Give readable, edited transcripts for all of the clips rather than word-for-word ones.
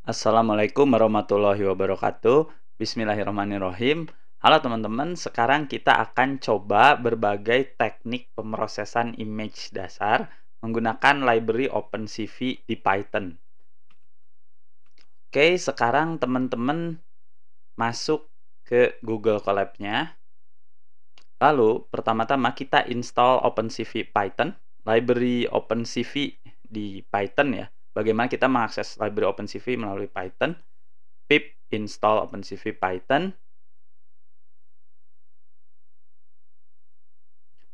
Assalamualaikum warahmatullahi wabarakatuh. Bismillahirrahmanirrahim. Halo teman-teman, sekarang kita akan coba berbagai teknik pemrosesan image dasar menggunakan library OpenCV di Python. Oke, sekarang teman-teman masuk ke Google Colab-nya. Lalu, pertama-tama kita install OpenCV Python, library OpenCV di Python ya. Bagaimana kita mengakses library OpenCV melalui Python. Pip install OpenCV Python.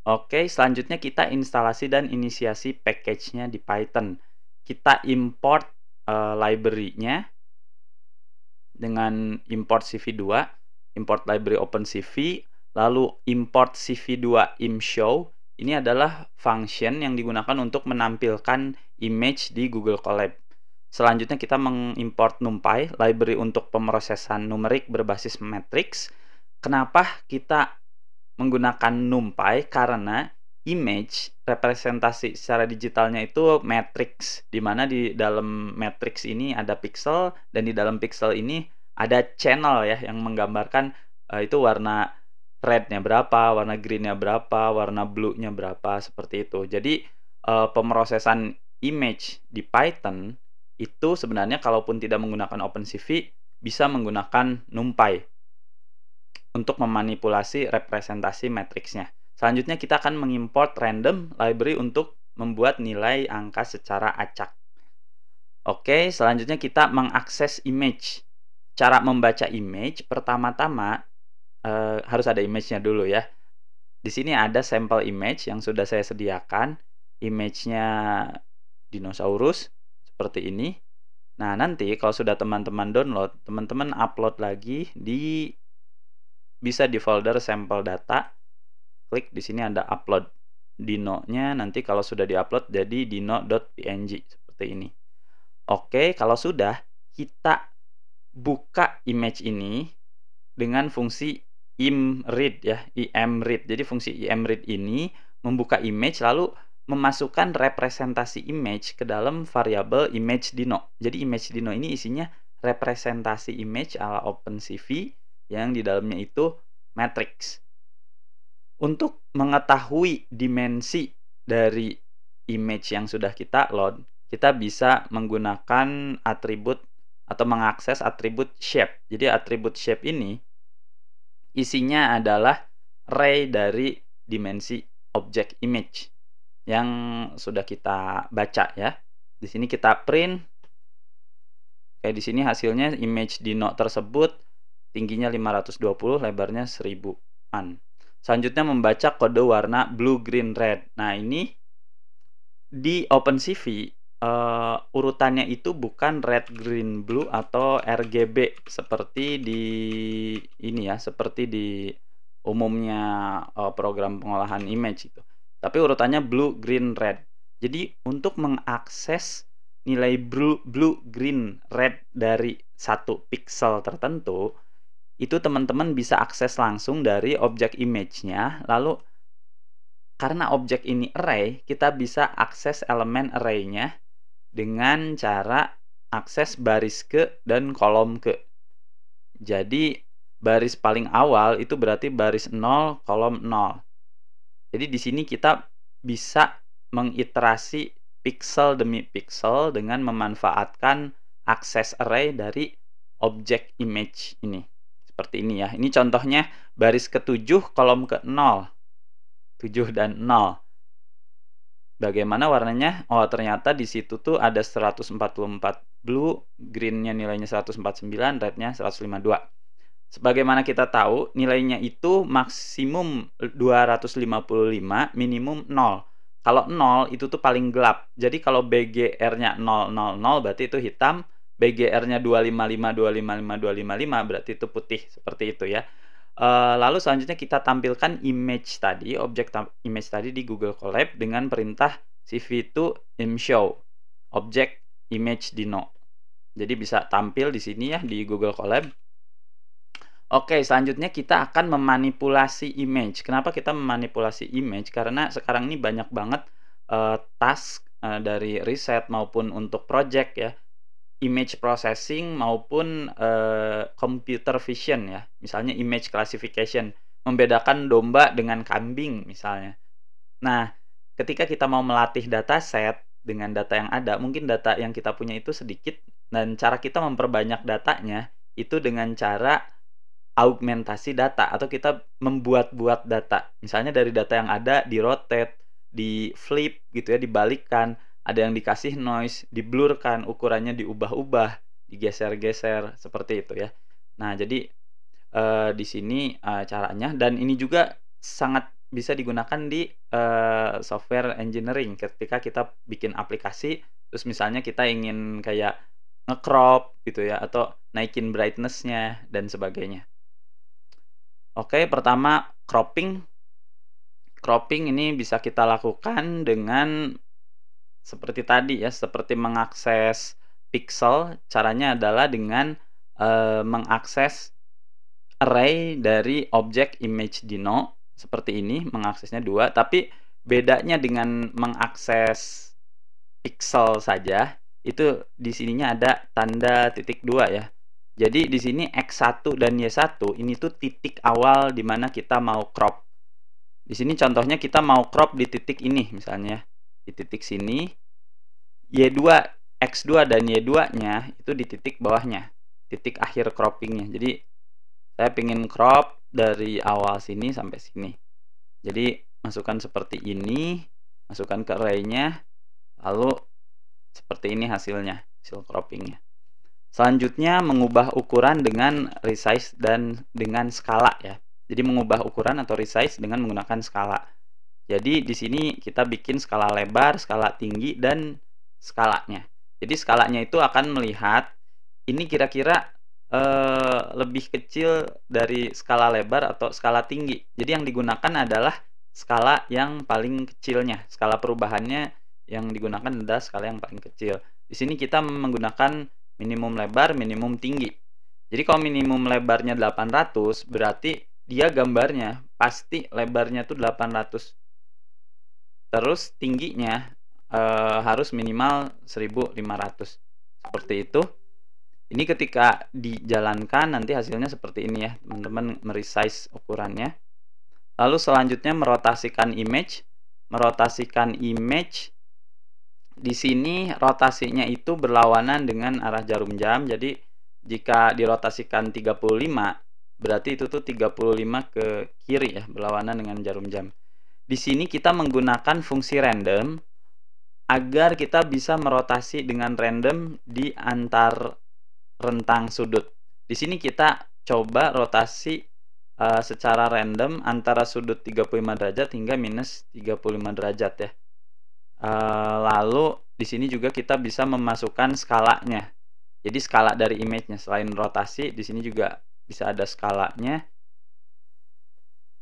Oke, selanjutnya kita instalasi dan inisiasi package-nya di Python. Kita import library-nya dengan import CV2, import library OpenCV, lalu import CV2 imshow. Ini adalah function yang digunakan untuk menampilkan image di Google Colab. Selanjutnya kita mengimport NumPy, library untuk pemrosesan numerik berbasis matrix. Kenapa kita menggunakan NumPy? Karena image representasi secara digitalnya itu matrix, di mana di dalam matrix ini ada pixel dan di dalam pixel ini ada channel ya yang menggambarkan itu warna rednya berapa, warna greennya berapa, warna blue-nya berapa, seperti itu. Jadi pemrosesan image di Python itu sebenarnya kalaupun tidak menggunakan OpenCV bisa menggunakan NumPy untuk memanipulasi representasi matriksnya. Selanjutnya kita akan mengimport random library untuk membuat nilai angka secara acak. Oke, selanjutnya kita mengakses image. Cara membaca image pertama-tama harus ada image-nya dulu ya. Di sini ada sampel image yang sudah saya sediakan. Image-nya dinosaurus seperti ini. Nah, nanti kalau sudah teman-teman download, teman-teman upload lagi bisa di folder sampel data. Klik di sini ada upload dino-nya, nanti kalau sudah diupload jadi dino.png seperti ini. Oke, kalau sudah, kita buka image ini dengan fungsi imread ya, imread. Jadi fungsi imread ini membuka image lalu memasukkan representasi image ke dalam variabel image dino. Jadi image dino ini isinya representasi image ala OpenCV yang di dalamnya itu matrix. Untuk mengetahui dimensi dari image yang sudah kita load, kita bisa menggunakan atribut atau mengakses atribut shape. Jadi atribut shape ini isinya adalah array dari dimensi objek image yang sudah kita baca ya. Di sini kita print. Kayak di sini hasilnya image dino tersebut tingginya 520, lebarnya 1000-an. Selanjutnya membaca kode warna blue, green, red. Nah, ini di OpenCV urutannya itu bukan red, green, blue atau RGB seperti di ini ya, seperti di umumnya program pengolahan image itu. Tapi urutannya blue, green, red. Jadi untuk mengakses nilai blue, green, red dari satu pixel tertentu, itu teman-teman bisa akses langsung dari objek image-nya. Lalu karena objek ini array, kita bisa akses elemen array-nya dengan cara akses baris ke dan kolom ke. Jadi baris paling awal itu berarti baris 0, kolom 0. Jadi di sini kita bisa mengiterasi pixel demi pixel dengan memanfaatkan akses array dari objek image ini. Seperti ini ya. Ini contohnya baris ke-7, kolom ke-0. 7 dan 0. Bagaimana warnanya? Oh, ternyata di situ tuh ada 144 blue, green-nya nilainya 149, red-nya 152. Sebagaimana kita tahu, nilainya itu maksimum 255, minimum 0. Kalau 0 itu tuh paling gelap. Jadi kalau BGR-nya 000 berarti itu hitam, BGR-nya 255, 255, 255 berarti itu putih, seperti itu ya. Lalu selanjutnya kita tampilkan image tadi, objek image tadi di Google Colab dengan perintah cv2 imshow, objek image dino. Jadi bisa tampil di sini ya di Google Colab. Oke, selanjutnya kita akan memanipulasi image. Kenapa kita memanipulasi image? Karena sekarang ini banyak banget task dari riset maupun untuk project ya. image processing maupun computer vision ya. Misalnya image classification, membedakan domba dengan kambing misalnya. Nah, ketika kita mau melatih dataset dengan data yang ada, mungkin data yang kita punya itu sedikit dan cara kita memperbanyak datanya itu dengan cara augmentasi data atau kita membuat-buat data. Misalnya dari data yang ada di-rotate, di-flip gitu ya, dibalikkan, ada yang dikasih noise, di-blurkan, ukurannya diubah-ubah, digeser-geser, seperti itu ya. Nah, jadi di sini caranya, dan ini juga sangat bisa digunakan di software engineering ketika kita bikin aplikasi, terus misalnya kita ingin kayak nge-crop gitu ya atau naikin brightness-nya dan sebagainya. Oke, pertama cropping. Cropping ini bisa kita lakukan dengan seperti tadi ya, seperti mengakses pixel. Caranya adalah dengan mengakses array dari objek image dino seperti ini, mengaksesnya 2. Tapi bedanya dengan mengakses pixel saja, itu di sininya ada tanda titik 2 ya. Jadi di sini X1 dan Y1 ini tuh titik awal di mana kita mau crop. Di sini contohnya kita mau crop di titik ini misalnya. Di titik sini. Y2, X2 dan Y2-nya itu di titik bawahnya. Titik akhir croppingnya. Jadi saya ingin crop dari awal sini sampai sini. Jadi masukkan seperti ini, masukkan ke array-nya, lalu seperti ini hasilnya, hasil croppingnya. Selanjutnya mengubah ukuran dengan resize dan dengan skala ya. Jadi mengubah ukuran atau resize dengan menggunakan skala. Jadi di sini kita bikin skala lebar, skala tinggi, dan skalanya. Jadi skalanya itu akan melihat ini kira-kira lebih kecil dari skala lebar atau skala tinggi. Jadi yang digunakan adalah skala yang paling kecilnya. Skala perubahannya yang digunakan adalah skala yang paling kecil. Di sini kita menggunakan minimum lebar, minimum tinggi. Jadi kalau minimum lebarnya 800, berarti dia gambarnya pasti lebarnya tuh 800. Terus tingginya harus minimal 1500. Seperti itu. Ini ketika dijalankan nanti hasilnya seperti ini ya, teman-teman meresize ukurannya. Lalu selanjutnya merotasikan image. Merotasikan image. Di sini rotasinya itu berlawanan dengan arah jarum jam. Jadi jika dirotasikan 35, berarti itu tuh 35 ke kiri ya, berlawanan dengan jarum jam. Di sini kita menggunakan fungsi random agar kita bisa merotasi dengan random di antar rentang sudut. Di sini kita coba rotasi secara random antara sudut 35 derajat hingga minus 35 derajat ya. Lalu di sini juga kita bisa memasukkan skalanya. Jadi skala dari image-nya selain rotasi, di sini juga bisa ada skalanya.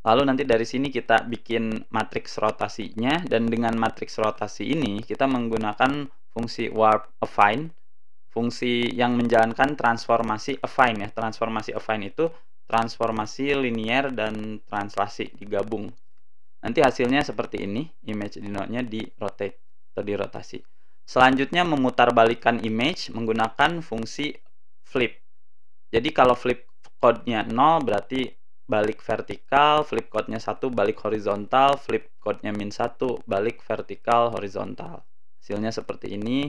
Lalu nanti dari sini kita bikin matriks rotasinya, dan dengan matriks rotasi ini kita menggunakan fungsi warp affine, fungsi yang menjalankan transformasi affine ya. Transformasi affine itu transformasi linear dan translasi digabung. Nanti hasilnya seperti ini, image dino-nya di rotate atau dirotasi. Selanjutnya memutarbalikkan image menggunakan fungsi flip. Jadi kalau flip code-nya 0 berarti balik vertikal, flip code-nya 1 balik horizontal, flip code-nya -1 balik vertikal horizontal. Hasilnya seperti ini.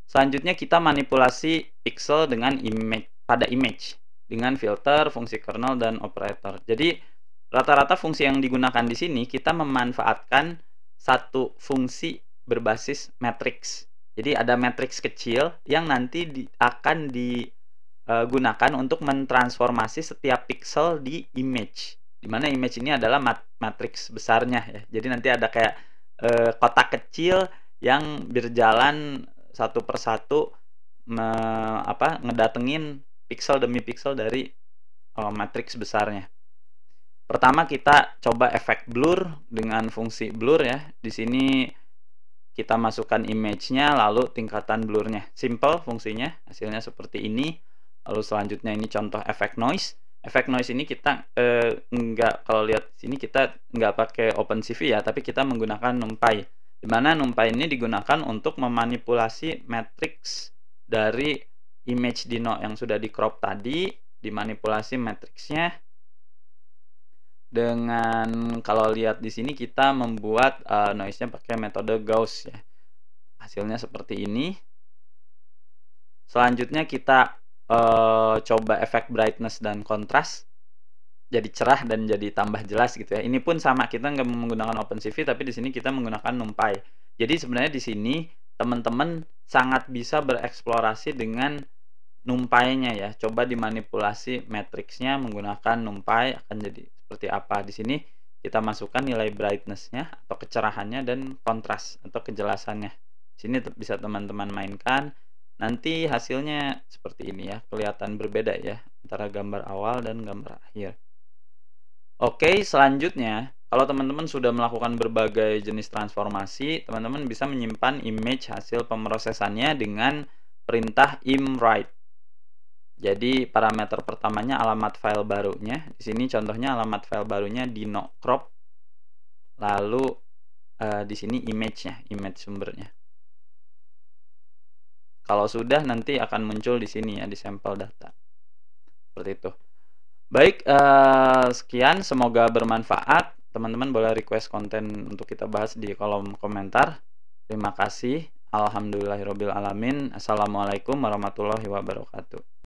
Selanjutnya kita manipulasi pixel dengan image pada image dengan filter, fungsi kernel, dan operator. Jadi rata-rata fungsi yang digunakan di sini kita memanfaatkan satu fungsi berbasis matriks. Jadi ada matriks kecil yang nanti akan digunakan untuk mentransformasi setiap pixel di image. Dimana image ini adalah matriks besarnya ya. Jadi nanti ada kayak kotak kecil yang berjalan satu persatu ngedatengin pixel demi pixel dari matriks besarnya. Pertama kita coba efek blur dengan fungsi blur ya. Di sini kita masukkan image-nya lalu tingkatan blurnya. Simple fungsinya, hasilnya seperti ini. Lalu selanjutnya ini contoh efek noise. Efek noise ini kita kalau lihat sini kita nggak pakai OpenCV ya, tapi kita menggunakan NumPy. Di mana NumPy ini digunakan untuk memanipulasi matriks dari image dino yang sudah di crop tadi, dimanipulasi matriksnya. Dengan kalau lihat di sini kita membuat noise-nya pakai metode Gauss ya. Hasilnya seperti ini. Selanjutnya kita coba efek brightness dan kontras. Jadi cerah dan jadi tambah jelas gitu ya. Ini pun sama, kita nggak menggunakan OpenCV, tapi di sini kita menggunakan NumPy. Jadi sebenarnya di sini teman-teman sangat bisa bereksplorasi dengan NumPy-nya ya. Coba dimanipulasi matriksnya menggunakan NumPy, akan jadi seperti apa. Di sini kita masukkan nilai brightness-nya atau kecerahannya dan kontras atau kejelasannya. Di sini bisa teman-teman mainkan. Nanti hasilnya seperti ini ya, kelihatan berbeda ya antara gambar awal dan gambar akhir. Oke, selanjutnya kalau teman-teman sudah melakukan berbagai jenis transformasi, teman-teman bisa menyimpan image hasil pemrosesannya dengan perintah imwrite. Jadi parameter pertamanya alamat file barunya. Di sini contohnya alamat file barunya dino crop. Lalu di sini image-nya, image sumbernya. Kalau sudah nanti akan muncul di sini ya di sampel data. Seperti itu. Baik, sekian, semoga bermanfaat. Teman-teman boleh request konten untuk kita bahas di kolom komentar. Terima kasih. Alhamdulillahirabbil alamin. Assalamualaikum warahmatullahi wabarakatuh.